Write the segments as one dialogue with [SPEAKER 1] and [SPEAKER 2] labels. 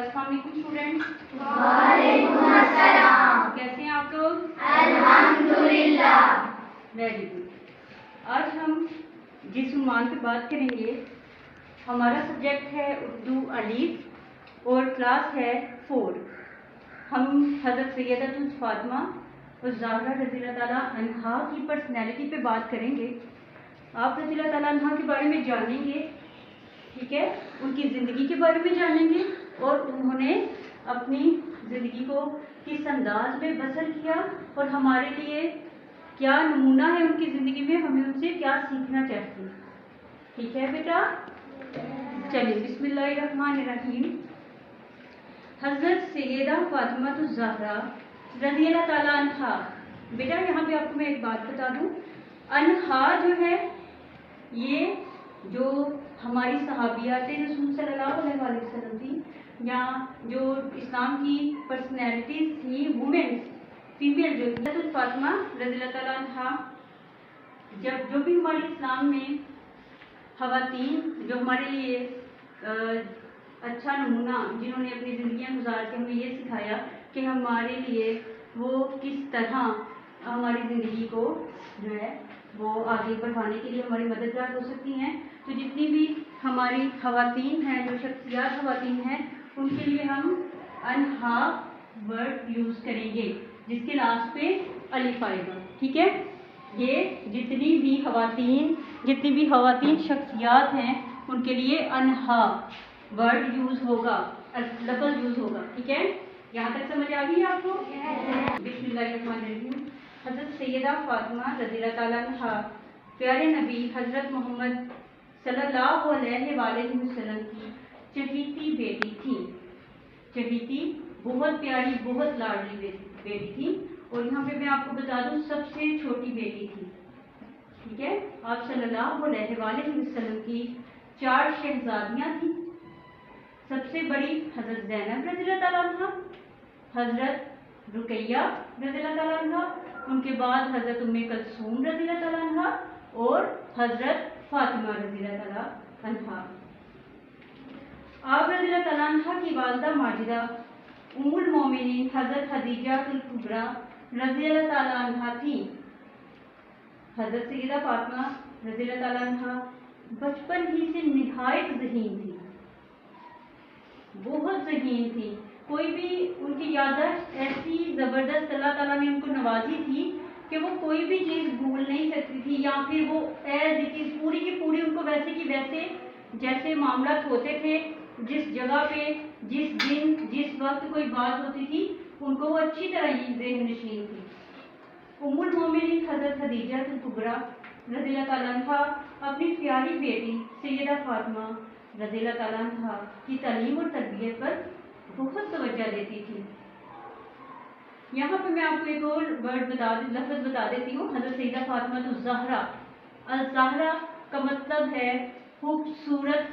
[SPEAKER 1] अस्सलाम वालेकुम स्टूडेंट्स।
[SPEAKER 2] वालेकुम अस्सलाम।
[SPEAKER 1] कैसे हैं आप लोग?
[SPEAKER 2] अल्हम्दुलिल्लाह।
[SPEAKER 1] Very good. आज हम जिस उन्वान पे बात करेंगे, हमारा सब्जेक्ट है उर्दू अलीफ और क्लास है 4। हम हज़रत सैयदतुल फातिमा और ज़हरा रज़ियल्लाहु ताला अन्हा की पर्सनैलिटी पे बात करेंगे। आप रज़ियल्लाहु ताला अन्हा के बारे में जानेंगे, ठीक है, उनकी ज़िंदगी के बारे में जानेंगे और उन्होंने अपनी ज़िंदगी को किस अंदाज में बसर किया और हमारे लिए क्या नमूना है उनकी ज़िंदगी में, हमें उनसे क्या सीखना चाहिए। ठीक है बेटा, चलिए बिस्मिल्लाहिर्रहमानिर्रहीम। हज़रत सैयदा फातिमा ज़हरा रज़ियल्लाहु ताला अन्हा। बेटा यहाँ पे आपको मैं एक बात बता दूँ, अन्हा जो है ये जो हमारी सहाबियात रसूल सल्लल्लाहु अलैहि वसल्लम थी, या जो इस्लाम की पर्सनैलिटीज थी, वुमेन फीमेल जो थी, फातिमा रज़ियल्लाहु ताला अन्हा, जब जो भी हमारे इस्लाम में ख़वातीन जो हमारे लिए अच्छा नमूना, जिन्होंने अपनी ज़िंदगियाँ गुजार के हमें ये सिखाया कि हमारे लिए वो किस तरह हमारी ज़िंदगी को जो है वो आगे बढ़ाने के लिए हमारी मददगार हो सकती हैं। तो जितनी भी हमारी ख़वातीन हैं, जो शख्सियात ख़वातीन हैं, उनके लिए हम अन्हा वर्ड यूज़ करेंगे जिसके लास्ट पे अलिफ आएगा। ठीक है, ये जितनी भी ख़वातीन शख्सियात हैं उनके लिए अन्हा वर्ड यूज़ होगा, लफ्ज़ यूज़ होगा। ठीक है, यहाँ तक समझ आ गई आपको? बिस्मिल्लाहिर्रहमानिर्रहीम। हज़रत सैयदा फातिमा रज़ियल्लाहु ताला अन्हा प्यारे नबी हज़रत मोहम्मद सल्लल्लाहु अलैहि वसल्लम की चहीती बेटी थी। चहीती बहुत प्यारी, बहुत लाडली बेटी थी। और यहाँ पे मैं आपको बता दूँ, सबसे छोटी बेटी थी। ठीक है, आप सल्लल्लाहु अलैहि वसल्लम की 4 शहजादियाँ थी। सबसे बड़ी हज़रत ज़ैनब रज़ियल्लाहु ताला अन्हा, हज़रत रुकैया रज़ियल्लाहु ताला अन्हा, उनके बाद हज़रत उम्मे कुलसूम रज़ियल्लाहु ताला अन्हा और हज़रत फातिमा रज़ियल्लाहु ताला अन्हा। आप रज़ियल्लाहु ताला अन्हा की वालिदा माजिदा उम्मुल मोमिनीन हज़रत खदीजातुल कुबरा रज़ियल्लाहु ताला अन्हा थी। हज़रत सैयदा फातिमा रज़ियल्लाहु ताला अन्हा बचपन ही से निहायत ज़हीन थी, बहुत ज़हीन थी। कोई भी उनकी याददाश्त ऐसी ज़बरदस्त अल्लाह ताला ने उनको नवाजी थी कि वो कोई भी चीज़ भूल नहीं सकती थी, या फिर वो एज इट इज़ पूरी की पूरी उनको वैसे की वैसे जैसे मामला होते थे, जिस जगह पे जिस दिन जिस वक्त कोई बात होती थी, उनको वो अच्छी तरह ही ज़हन नशीन थी। उम्मुल मोमिनीन हज़रत खदीजातुल कुबरा रज़ियल्लाहु ताला अन्हा अपनी प्यारी बेटी सैयदा फातिमा रज़ियल्लाहु ताला अन्हा की तालीम और तरबियत पर बहुत तवज्जो देती थी। यहाँ पे मैं आपको एक और लफ्ज़ बता देती हूँ। हज़रत सैयदा फातिमा ज़हरा, अल-ज़हरा का मतलब है खूबसूरत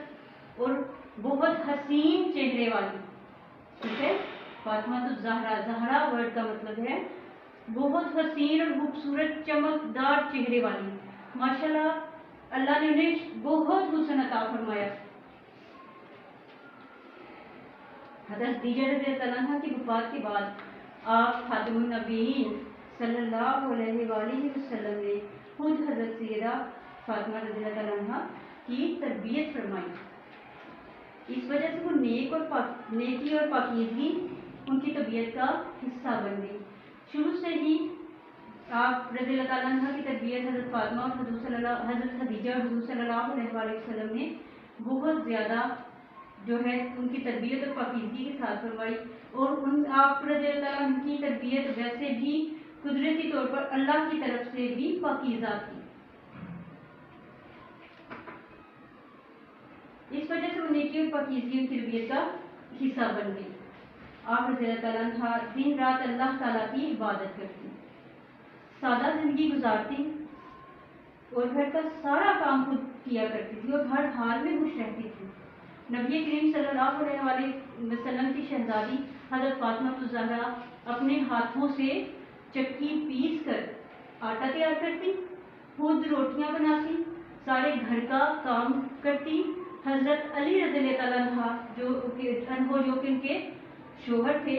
[SPEAKER 1] और बहुत हसीन चेहरे वाली। ठीक है, फातिमा ज़हरा, ज़हरा वर्ड का मतलब है बहुत हसीन और खूबसूरत चमकदार चेहरे वाली। माशाल्लाह अल्लाह ने उन्हें बहुत हुस्न अता फरमाया। हज़रत खदीजा रज़ियल्लाहु अन्हा की वफ़ात के बाद आप खातमुन नबीयीन सल्लल्लाहु अलैहि वसल्लम ने खुद हज़रत सैयदा फातिमा रज़ियल्लाहु ताला अन्हा की तरबियत फरमाई। इस वजह से वो नेकी और पाकीज़गी उनकी तबीयत का हिस्सा बन गई। शुरू से ही आप रज़ियल्लाहु ताला अन्हा की तरबियत हज़रत फातिमा और हज़रत खदीजा और हुज़ूर सल्लल्लाहु अलैहि वसल्लम ने बहुत ज़्यादा जो है उनकी तरबियत और पाकीज़गी के साथ फरमाई। और आप रज़ियल्लाहु ताला अन्हा की तरबियत वैसे भी कुदरती तौर पर अल्लाह की तरफ से भी पाकीज़ा थी। इस वजह से वो नेकी और पाकीज़गी उनकी तरबियत का हिस्सा बन गई। आप रज़ियल्लाहु ताला अन्हा दिन रात अल्लाह ताला की इबादत करती, सादा ज़िंदगी गुजारती और घर का सारा काम खुद किया करती थी और हर हाल में खुश रहती थी। नबी करीम सल्लल्लाहु अलैहि वसल्लम की शहजादी हज़रत फातिमा ज़हरा अपने हाथों से चक्की पीस कर आटा तैयार करती, खुद रोटियां बनाती, सारे घर का काम करती हजरत अली रज़ियल्लाहु अन्हु जो कि उनके शोहर थे,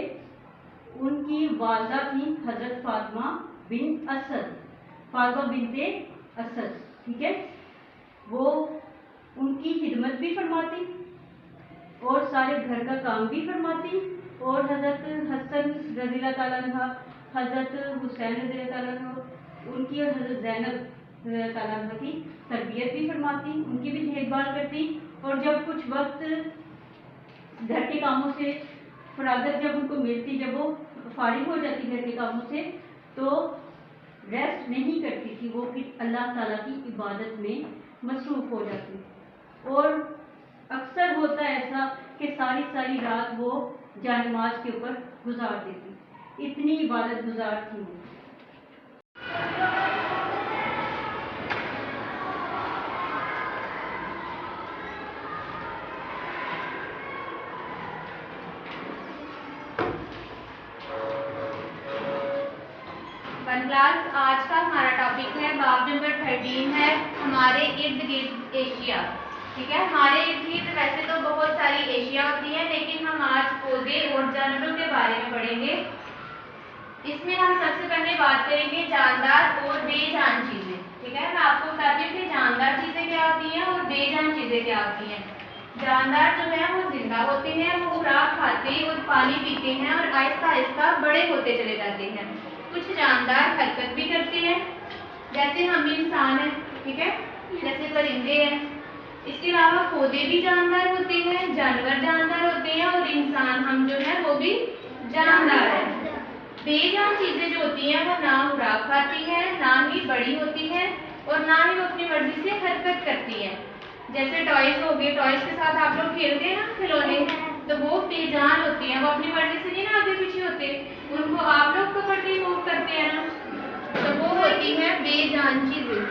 [SPEAKER 1] उनकी वालदा थी हजरत फातिमा बिनते असद। ठीक है, वो उनकी खिदमत भी फरमाती और सारे घर का काम भी फरमाती, और हजरत हसन रज़ियल्लाहु अन्हा, हजरत हुसैन रज़ियल्लाहु अन्हु उनकी और हजरत ज़ैनब रज़ियल्लाहु अन्हा की तरबियत भी फरमाती, उनकी भी देखभाल करती। और जब कुछ वक्त घर के कामों से फरागत जब उनको मिलती, जब वो फारिग हो जाती घर के कामों से, तो रेस्ट नहीं करती थी, वो फिर अल्लाह ताला की इबादत में मसरूफ हो जाती। और अक्सर होता है ऐसा कि सारी सारी रात वो जानमाज के ऊपर गुजार देती, इतनी इबादत गुजार थी वो।
[SPEAKER 3] क्लास आज का हमारा टॉपिक है बाब नंबर 13 है हमारे इर्द गिर्द एशिया। ठीक है, हमारे इर्द गिर्द वैसे तो बहुत सारी एशिया होती है, लेकिन हम आज पौधे और जानवरों के बारे में पढ़ेंगे। इसमें हम सबसे पहले बात करेंगे जानदार और बेजान चीजें। ठीक है, मैं आपको बताती हूँ कि जानदार चीजें क्या होती हैं और बेजान चीजें क्या होती हैं। जानदार जो है वो जिंदा होते हैं, वो खुराक खाते और पानी पीते हैं और आहिस्ता आहिस्ता बड़े होते चले जाते हैं। कुछ जानदार हरकत भी करते हैं, जैसे हम इंसान हैं। ठीक है, जैसे परिंदे हैं। इसके अलावा पौधे भी जानदार होते हैं, जानवर जानदार होते हैं और इंसान हम जो है वो भी जानदार है। बेजान चीजें जो होती हैं वो ना खुराक खाती हैं, ना ही बड़ी होती हैं और ना ही वो अपनी मर्जी से हरकत करती हैं। जैसे टॉयज हो गए, टॉयज के साथ आप लोग खेलते हैं ना खिलौने, तो वो बेजान होती हैं, वो अपनी मर्जी से नहीं ना आगे पीछे होते, उनको आप लोग पकड़ते मूव करते हैं ना, तो वो होती है बेजान चीजें।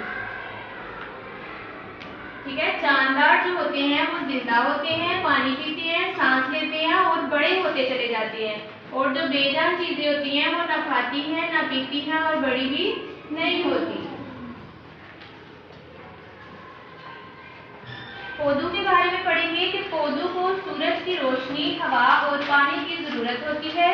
[SPEAKER 3] ठीक है, जानदार जो होते हैं वो जिंदा होते हैं, पानी पीते हैं, सांस लेते हैं और बड़े होते चले जाते हैं। और जो बेजान चीजें होती हैं वो ना खाती हैं, ना पीती हैं और बड़ी भी नहीं होती। पौधों के बारे में पढ़ेंगे कि पौधों को सूरज की रोशनी, हवा और पानी की जरूरत होती है।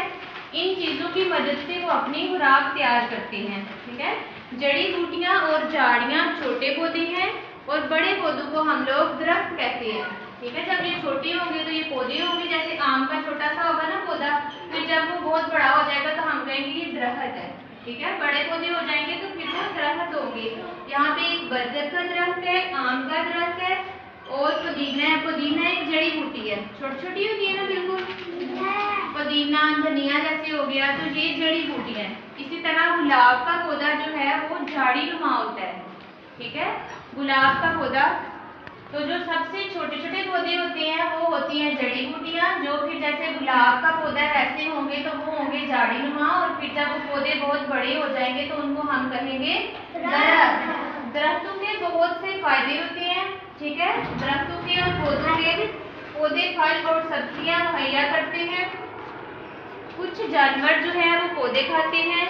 [SPEAKER 3] इन चीजों की मदद से वो अपनी खुराक तैयार करते हैं। ठीक है, जड़ी बूटियां और झाड़ियां छोटे पौधे हैं और बड़े पौधों को हम लोग दरख्त कहते हैं। ठीक है, जब ये छोटे होंगे तो ये पौधे होंगे, जैसे आम का छोटा सा होगा ना पौधा, फिर जब वो बहुत बड़ा हो जाएगा तो हम कहेंगे ये दरख्त है। ठीक है, बड़े पौधे हो जाएंगे तो फिर वो दरख्त होंगे। यहाँ पे एक बरगद का दरख्त है, आम का दरख्त है और पुदीना है। पुदीना एक जड़ी बूटी है, छोटी छोटी होती है ना बिल्कुल, पुदीना धनिया जैसे हो गया, तो ये जड़ी बूटी है। इसी तरह गुलाब का पौधा जो है वो झाड़ी नुमा होता है। ठीक है, गुलाब का पौधा, तो जो सबसे छोटे छोटे पौधे होते हैं वो होती हैं जड़ी बूटियां, जो फिर जैसे गुलाब का पौधा वैसे होंगे तो वो होंगे झाड़ी नुमा, और फिर जब वो पौधे बहुत बड़े हो जाएंगे तो उनको हम कहेंगे दरख्त। दरख्तों के बहुत से फायदे होते हैं। ठीक है, दरख्तों के और पौधों के पौधे फल और सब्जियां मुहैया करते हैं। कुछ जानवर जो है वो पौधे खाते हैं।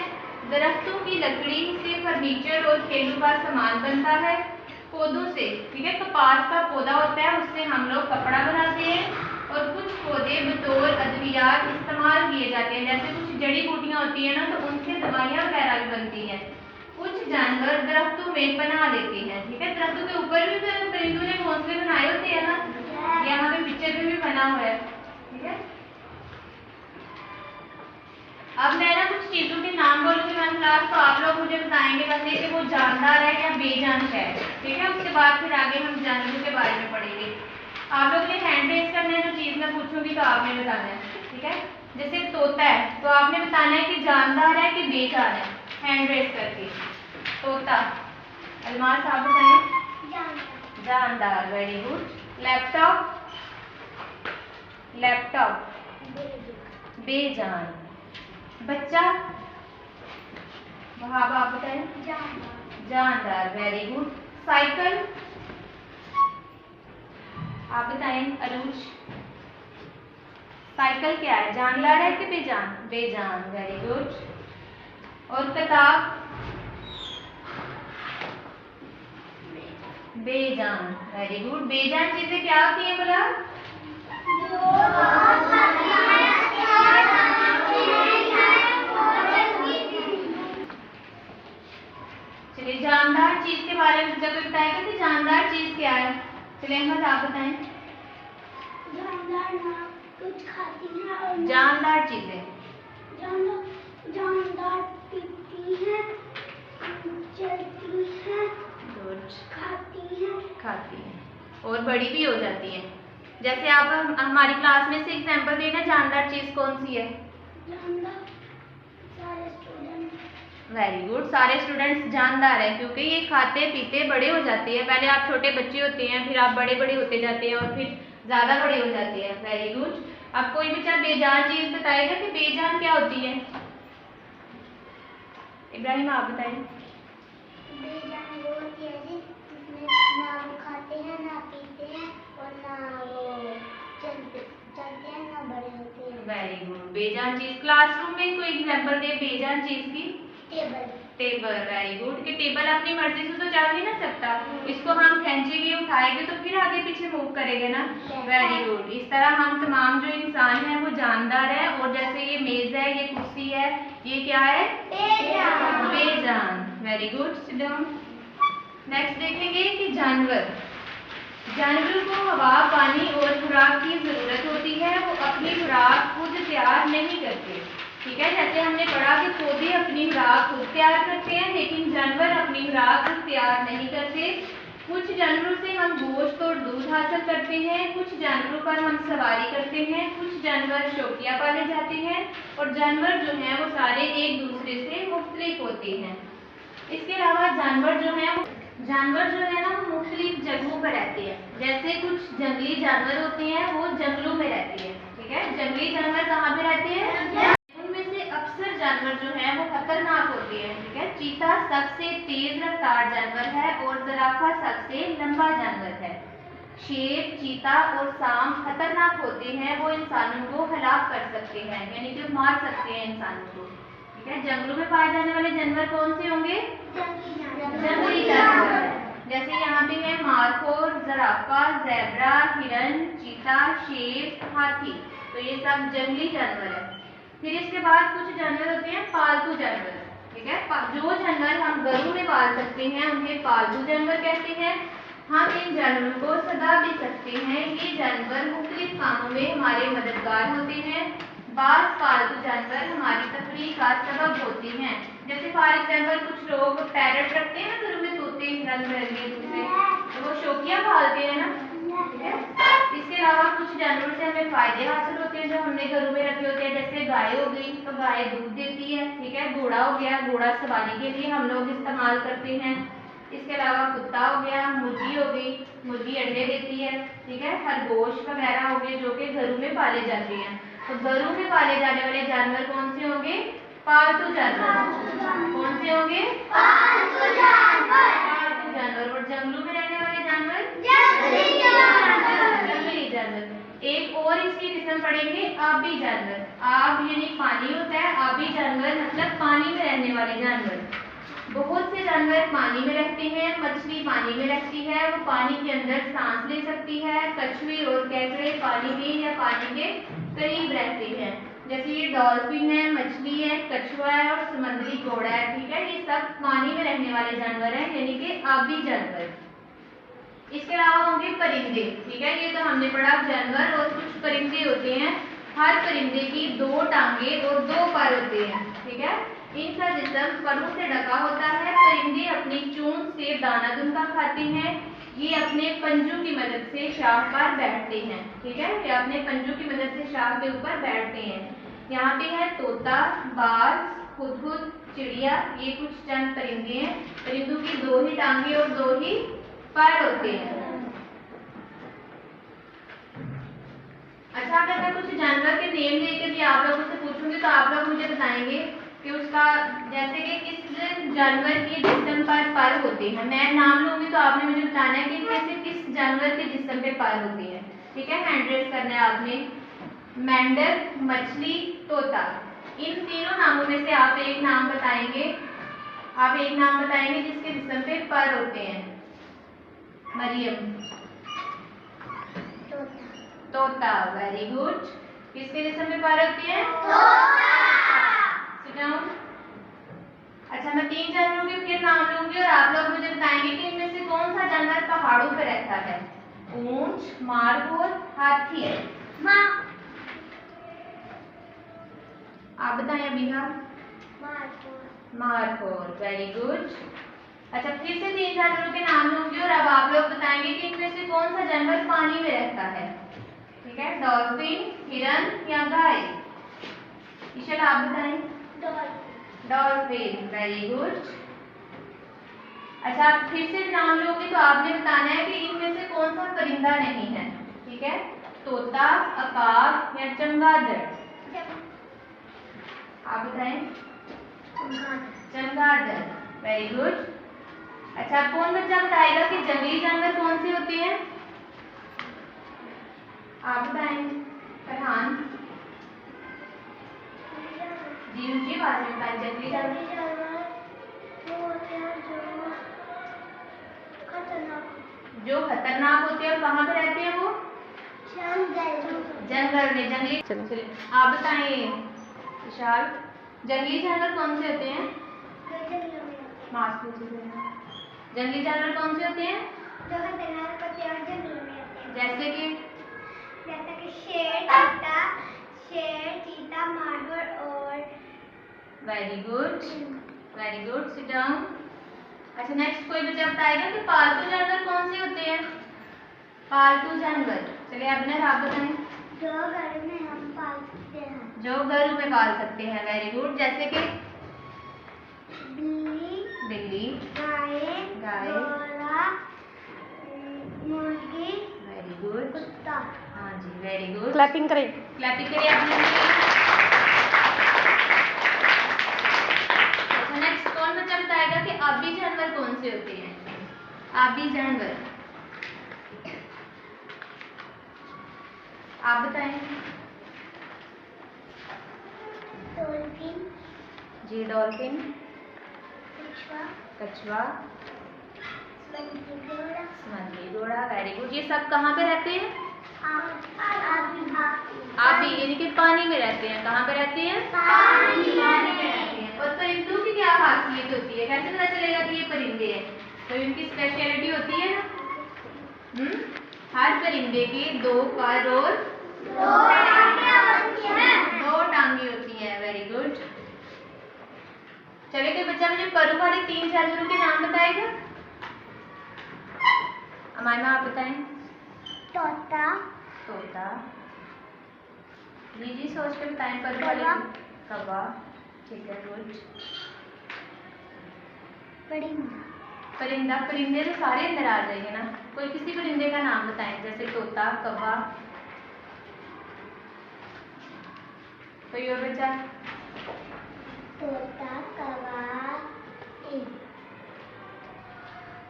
[SPEAKER 3] दरख्तों की लकड़ी से फर्नीचर और खेलों का सामान बनता है। पौधों से, ठीक है, कपास का पौधा होता है, उससे हम लोग कपड़ा बनाते हैं। और कुछ पौधे बतौर अद्वियात इस्तेमाल किए जाते हैं, जैसे कुछ जड़ी बूटियां होती है ना, तो उनसे दवाइयाँ वगैरह भी बनती हैं। कुछ जानवर दरख्तों में पनाह लेते हैं। ठीक है, दरख्तों के ऊपर भी परिंदों ने घोंसले बनाए होते हैं ना, यहाँ पे पिक्चर में भी बना हुआ है। ठीक है, अब मैं ना कुछ चीजों के नाम बोलूंगी मैम क्लास, तो आप लोग मुझे बताएंगे बंदे कि वो जानदार है या बेजान है। ठीक है, उसके बाद फिर आगे हम जानवरों के बारे में पढ़ेंगे। आप लोग ने हैंड रेज करना है, जो चीज मैं पूछूंगी तो आपने बताना है। ठीक है, जैसे तोता है तो आपने बताना है कि जानदार है कि बेजान है, हैंड रेज करके। तोता, अलमार साहब बताएं। जानदार, वेरी गुड। लैपटॉप, लैपटॉप बेजान। बच्चा, वहाब आप बताएं। जानदार, वेरी गुड। साइकिल, आप बताएं अरूज। साइकिल क्या है, जानदार है कि बेजान? बेजान, वेरी गुड। और किताब, बेजान। Very good. बेजान चीजें क्या होती हैं बोला? चलिए जानदार चीज के बारे में जब बताएगा कि जानदार चीज क्या है। चलिए अहमद आप बताएं।
[SPEAKER 2] जानदार ना कुछ खाती है और
[SPEAKER 3] जानदार चीजें।
[SPEAKER 2] जानदार पीती है, चलती है,
[SPEAKER 3] खाती है और बड़ी भी हो जाती है। जैसे आप हमारी क्लास में से एग्जांपल देना, जानदार चीज कौन सी है?
[SPEAKER 2] जानदार सारे स्टूडेंट।
[SPEAKER 3] Very good. सारे स्टूडेंट्स जानदार है क्योंकि ये खाते पीते बड़े हो जाते हैं। पहले आप छोटे बच्चे होते हैं, फिर आप बड़े बड़े होते जाते हैं और फिर ज्यादा बड़े हो जाते हैं। Very good. अब कोई बच्चा बेजान चीज बताएगा कि बेजान क्या होती है? इब्राहिम आप बताएं।
[SPEAKER 2] बेजान वो होती है जिसमें ना वो खाते हैं, ना पीते हैं और ना वो चलते हैं, ना बड़े होते हैं।
[SPEAKER 3] Very good. बेजान चीज क्लासरूम में कोई एग्जांपल दे बेजान चीज की।
[SPEAKER 2] टेबल।
[SPEAKER 3] टेबल। Very good. कि टेबल अपनी मर्जी से तो चल नहीं ना सकता, इसको हम खींचेंगे उठाएंगे तो फिर आगे पीछे मूव करेंगे ना। Very good. इस तरह हम तमाम जो इंसान है वो जानदार है। और जैसे ये मेज है, ये कुर्सी है, ये क्या है? बेजान। Very good. Sit down. Next देखेंगे कि जानवर। जानवरों को हवा, पानी और खुराक की जरूरत होती है। वो अपनी खुराक खुद तैयार नहीं करते। ठीक है, जैसे हमने पढ़ा कि पौधे अपनी खुराक खुद तैयार करते हैं, लेकिन जानवर अपनी खुराक खुद तैयार नहीं करते। कुछ जानवरों से हम गोश्त और दूध हासिल करते हैं, कुछ जानवरों पर हम सवारी करते हैं, कुछ जानवर शौकिया पाले जाते हैं और जानवर जो हैं वो सारे एक दूसरे से मुख्तलिफ होते हैं। इसके अलावा जानवर जो है ना वो मुख्तलिफ जगहों पर रहते हैं। जैसे कुछ जंगली जानवर होते हैं वो जंगलों में रहते हैं। ठीक है, जंगली जानवर कहाँ पे रहते हैं? उनमें से अक्सर जानवर जो है वो खतरनाक होते हैं। ठीक है, चीता सबसे तेज रफ्तार जानवर है और ज़राफ़ा सबसे लंबा जानवर है। शेर, चीता और सांप खतरनाक होते हैं, वो इंसानों को हलाक कर सकते हैं, यानी कि मार सकते हैं इंसानों को। ठीक है, जंगलों में पाए जाने वाले जानवर कौन से होंगे? जंगली जानवर। जैसे यहाँ पे है मारखोर, ज़राफ़ा, ज़ेब्रा, हिरन, चीता, शेर, हाथी। तो ये सब जंगली जानवर है। फिर इसके बाद कुछ जानवर होते हैं पालतू जानवर। ठीक है, जो जानवर हम घरों में पाल सकते हैं उन्हें पालतू जानवर कहते हैं। हम इन जानवरों को सदा भी सकते हैं। ये जानवर मुख्तलिफ कामों में हमारे मददगार होते हैं। बाज़ पालतू जानवर हमारी तफरीह का सबब होते हैं। जैसे फॉर एग्जाम्पल कुछ लोग पैरट रखते हैं ना घरों में, तोते रंग बिरंगे दूसरे, तो वो शौकिया पालते हैं ना। ठीक है, इसके अलावा कुछ जानवरों से हमें फायदे हासिल होते हैं जो हमने घरों में रखे होते हैं। जैसे गाय हो गई तो गाय दूध देती है। ठीक है, घोड़ा हो गया, घोड़ा सवारी के लिए हम लोग इस्तेमाल करते हैं। इसके अलावा कुत्ता हो गया, मुर्गी हो गई, मुर्गी अंडे देती है। ठीक है, खरगोश वगैरह हो गए जो कि घरों में पाले जाते हैं। तो घरों में पाले जाने वाले जानवर कौन से होंगे? पालतू जानवर। कौन से होंगे?
[SPEAKER 2] पालतू जानवर।
[SPEAKER 3] पालतू जानवर। और जंगलों में रहने वाले जानवर? जंगली जानवर। एक और इसकी किस्म पढ़ेंगे आबी जानवर। आब यानी पानी होता है, आबी जानवर मतलब पानी में रहने वाले जानवर। बहुत से जानवर पानी में रहते हैं। मछली पानी में रहती है, वो पानी के अंदर सांस ले सकती है। कछुए और केकड़े पानी में या पानी के करीब रहते हैं। जैसे ये डॉल्फिन है, मछली है, कछुआ है और समुद्री घोड़ा है। ठीक है, ये सब पानी में रहने वाले जानवर हैं, यानी कि आबी जानवर। इसके अलावा होंगे परिंदे। ठीक है, ये तो हमने पढ़ा जानवर। और कुछ परिंदे होते हैं, हर परिंदे की 2 टांगे और 2 पर होते हैं। ठीक है, इनका जिस्म परों से ढका होता है। परिंदे अपनी चोंच से दाना दुनका खाते हैं। ये अपने पंजों की मदद से शाख पर बैठते हैं। ठीक है, ये अपने पंजों की मदद से शाख के ऊपर बैठते हैं। यहाँ पे है तोता, बाज, हुदहुद, चिड़िया, ये कुछ चंद परिंदे हैं। परिंदों की 2 ही टांगे और 2 ही पर होते हैं। अच्छा, अगर मैं कुछ जानवर के नेम लेकर के आप लोगों से पूछूंगी तो आप लोग मुझे बताएंगे कि उसका, जैसे कि किस जानवर के जिस्म पर होते हैं। मैं नाम लूंगी तो आपने मुझे बताना है कि कैसे किस जानवर के जिस्म पे पर होते हैं। ठीक है, हैंड रेज करना है आपने। मेंढक, मछली, तोता, इन तीनों नामों में से आप एक नाम बताएंगे। आप एक नाम बताएंगे जिसके जिस्म पे पर होते हैं। मरियम।
[SPEAKER 2] तोता।
[SPEAKER 3] तोता, वेरी गुड। किसके जिस्म में पार होती है? Sit down। अच्छा, मैं 3 जानवरों के फिर नाम लूंगी और आप लोग मुझे बताएंगे कि इनमें से कौन सा जानवर पहाड़ों पर रहता है। ऊंट, मारखोर, हाथी।
[SPEAKER 2] माँ।
[SPEAKER 3] आप बताएं Abiha.
[SPEAKER 2] Markhor.
[SPEAKER 3] Markhor, very good. अच्छा, फिर से 3 जानवरों के नाम लूंगी और अब आप लोग बताएंगे कि इनमें से कौन सा जानवर पानी में रहता है। ठीक है, डॉल्फिन, हिरन या गाय। ईशल आप बताएं। Dolphin, very good. अच्छा, आप फिर से नाम लोगे तो आपने बताना है कि इनमें से कौन सा परिंदा नहीं है। ठीक है, तोता, अकाक या चमगादड़। आप बताएं। चमगादड़, वेरी गुड। अच्छा, कौन बच्चा बताएगा कि जंगली जानवर कौन से होते हैं? आप बताएं। फरहान जी, ऊंची आवाज में बताएं। जंगली जानवर जो खतरनाक होते हैं, कहाँ पे रहते हैं वो? जंगल में। जंगली। चलिए आप बताइए विशाल, जंगली जानवर कौन से होते हैं? जंगली जानवर कौन से होते हैं?
[SPEAKER 2] जो खतरनाक होते हैं और जंगलों में रहते हैं।
[SPEAKER 3] जैसे कि
[SPEAKER 2] शेर, चीता, मार्बल और।
[SPEAKER 3] Very good, very good. Sit down. अच्छा, नेक्स्ट कोई बच्चा बताएगा कि पालतू जानवर कौन से होते हैं? पालतू जानवर, चलिए अभिनव आप बताएं।
[SPEAKER 2] जो घर में हम पाल सकते हैं।
[SPEAKER 3] जो घर में पाल सकते हैं, वेरी गुड। जैसे कि बिल्ली, गाय,
[SPEAKER 2] घोड़ा, मुर्गी,
[SPEAKER 3] वेरी गुड।
[SPEAKER 2] कुत्ता।
[SPEAKER 3] हाँ जी, वेरी गुड।
[SPEAKER 1] क्लैपिंग करें।
[SPEAKER 3] क्लैपिंग करिए अपने लिए। अच्छा, नेक्स्ट कौन बच्चा बताएगा कि आबी जानवर कौन से होते हैं? आबी जानवर आप बताएं।
[SPEAKER 2] डॉल्फिन
[SPEAKER 3] जी, डॉल्फिन,
[SPEAKER 2] कछुआ,
[SPEAKER 3] कछुआ, समंदरी घोड़ा, वेरी गुड। ये सब कहाँ पे रहते हैं? आबी, यानी कि पानी में रहते हैं। कहाँ पे रहते हैं? पानी में रहते हैं। और परिंदों की क्या खासियत होती है? कैसे पता चलेगा कि ये परिंदे हैं? तो इनकी स्पेशलिटी होती है ना, हर परिंदे के 2 पर और 2 टांगे होती हैं। Very good. चलिए, कोई बच्चा मुझे परू वाले 3 जानवरों के नाम बताएगा। अमायमा आप बताएं। तोता, जी सोच के बताएं। परू वाले कौवा, ठीक है, गुड। परिंदा, परिंदे तो सारे अंदर आ जाएंगे ना। कोई किसी परिंदे का नाम बताएं, जैसे तोता, कौवा। कोई और बच्चा?
[SPEAKER 2] तोता, कौवा,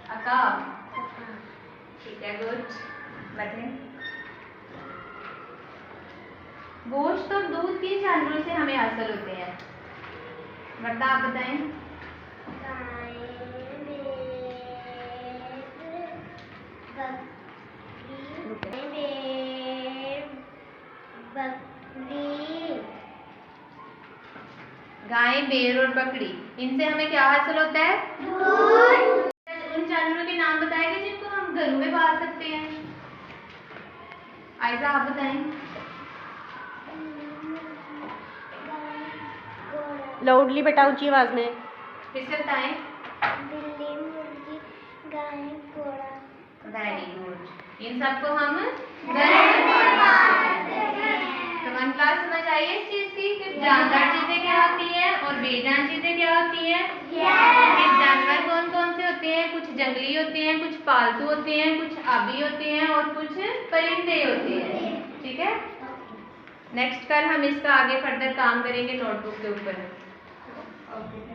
[SPEAKER 3] अकाब, ठीक है, गुड। बैठे। गोश्त और दूध किन जानवरों से हमें हासिल होते हैं? वरदा आप बताएं। गाय, भेड़ और बकरी, इनसे हमें क्या हासिल होता है? दूध। उन जानवरों के नाम बताएंगे जिनको हम घरों में पाल सकते हैं। आयशा आप बताएं।
[SPEAKER 1] लाउडली बेटा, ऊंची आवाज में।
[SPEAKER 3] फिर से बताएं।
[SPEAKER 2] बिल्ली, मुर्गी, गाय, घोड़ा।
[SPEAKER 3] Very good. इन सबको हम घरों में पालते हैं। तो 1 क्लास समझ आई है इस चीज की कि जानदार चीजें क्या होती हैं और बेजान चीजें क्या होती हैं। जानवर कौन कौन से होते हैं? कुछ जंगली होते हैं, कुछ पालतू होते हैं, कुछ आबी होते हैं और कुछ परिंदे होते हैं। ठीक है, नेक्स्ट कल हम इसका आगे फर्दर काम करेंगे नोटबुक के ऊपर। ओके।